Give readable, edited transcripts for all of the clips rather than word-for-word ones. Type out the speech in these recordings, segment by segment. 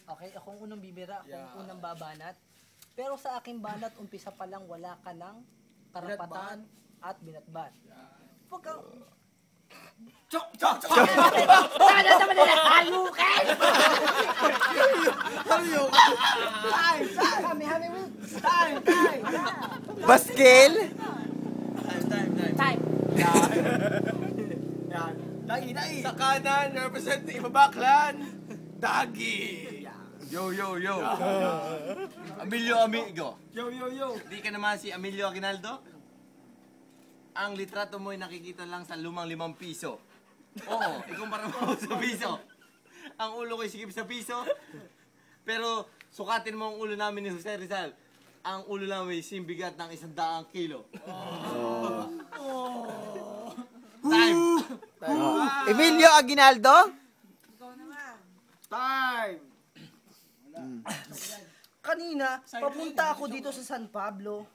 Okay, akong unang bibira, akong unang babanat. Pero sa aking banat, umpisa pa lang wala ka ng karapatan at binatbat. Huwag kang... Chok! Chok! Chok! Sana naman nila halukin! Halukin! Hami-hami mo! Time! Baskel? Time! Yan. Dai! Sa kanan, representing Mabaklan, Dagi! Yo! Emilio Amigo. Yo! Di ka naman si Emilio Aguinaldo? Ang litrato mo ay nakikita lang sa lumang 5 piso. Oo, ikumpara mo sa piso. Ang ulo ko ay sigip sa piso. Pero sukatin mo ang ulo namin ni Jose Rizal. Ang ulo namin ay simbigat ng 100 kilo. Time! Emilio Aguinaldo? Time! Kanina, papunta ako dito sa San Pablo.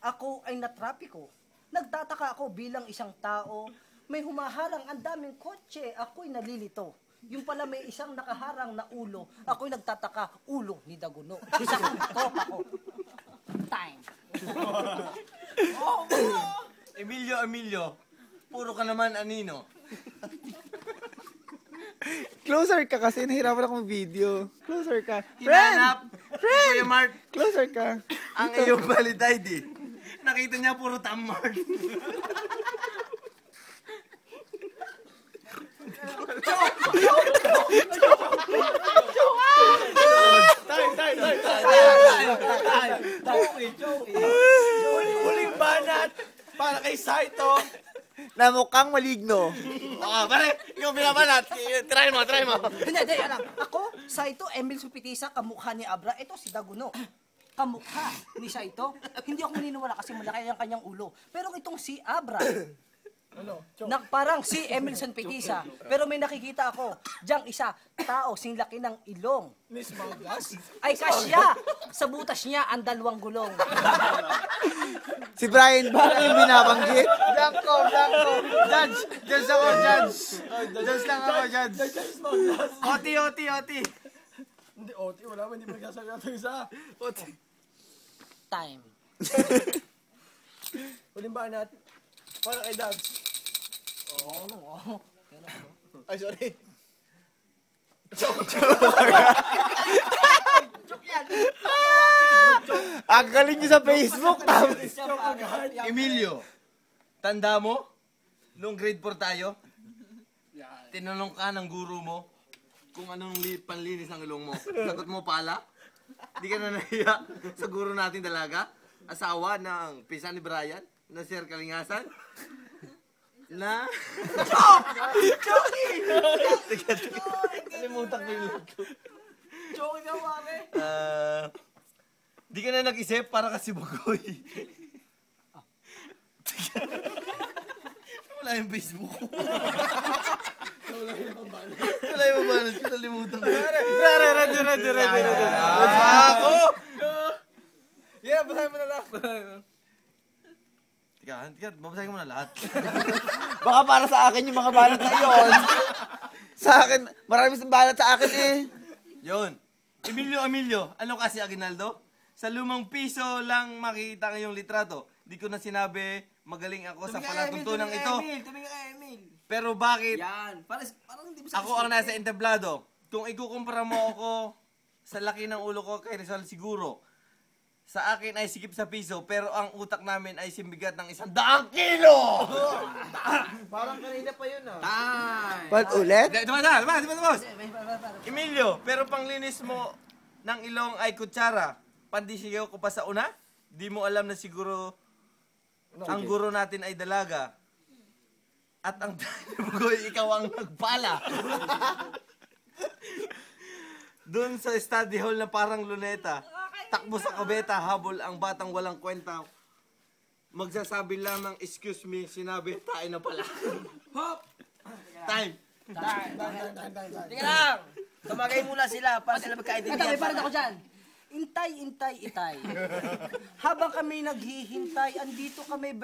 Ako ay natrapiko. Nagtataka ako bilang isang tao. May humaharang ang daming kotse. Ako'y nalilito. Yung pala may isang nakaharang na ulo. Ako'y nagtataka, ulo ni Daguno. Isang tropa ko. Time. Emilio, puro ka naman anino. Closer ka kasi, nahirapan akong video. Closer ka. Hinanap, Kuya Mark, Closer ka. ang iyong valid ID. Nakita niya puro tamar. Huling banat para kay Saito. Na mukhang maligno. Pare, ikaw binabanat. Try mo. Hindi, alam. Ako, Saito, Emil Supitisa, kamukha ni Abra. Ito si Daguno. Kamukha ni Saito. Hindi ako naniniwala kasi malaki ang kanyang ulo. Pero itong si Abra, parang si Emil Supitisa. Pero may nakikita ako, diyang isa, tao, sing laki ng ilong. Miss Malgas. Ay kasya! Sa butas niya, ang 2 gulong. Si Brian ba yung binabanggit? Blanco. Judge ako, judge. Judge lang ako, judge. Oti. Hindi, Oti, wala ba? Hindi mo nagsasabi natin isa. Oti. Time. Huling banat para kay Dabs. Ay, sorry. Ang galing niyo sa Facebook. Emilio, tanda mo? Nung grade 4 tayo, tinanong ka ng guru mo kung anong panlinis ng ilong mo. Sagot mo pala? Di ka na nahiya sa guru natin dalaga? Asawa ng pisa ni Brian, na Sir Kalingasan? Na? Kalimutan ko yung luto. Joke ka, pare. Di ka na nag-isip para kasi bugoy. Wala yung Facebook ko. Wala yung balance ko. Nalimutan ko. Ready. Ako! Yeah, basahin mo na lang. Teka, babasahin ko na lahat. Baka para sa akin yung mga banat na yun. Sa akin, marami sa banat sa akin eh. Yun. Emilio, ano kasi Aguinaldo? Sa 5 piso lang makikita ngayong litrato. Di ko na sinabi, magaling ako sa palatuntunan ito. Tumingin ka, Emil. Pero bakit? Yan. Parang hindi mo sa Ako ang nasa entablado. Kung ikukumpara mo ako sa laki ng ulo ko kay Rizal siguro, sa akin ay sikip sa piso, pero ang utak namin ay simbigat ng 100 kilo! Parang kanina pa yun ah. Time. Ba't ulit? Diba? Emilio, pero panglinis mo ng ilong ay kutsara. Pandisigaw ko pa sa una? Di mo alam na siguro ang guro natin ay dalaga. At ang bugoy, ikaw ang nagpala. Doon sa study hall na parang luneta, takbo sa kabeta, habol ang batang walang kwenta. Magsasabi lang ng excuse me, sinabi, tayo na pala. Hop! Time. Tingnan lang! Tumagay muna sila para sila magkaintindihan. May parang ako dyan. Intay, itay. Habang kami naghihintay, andito kami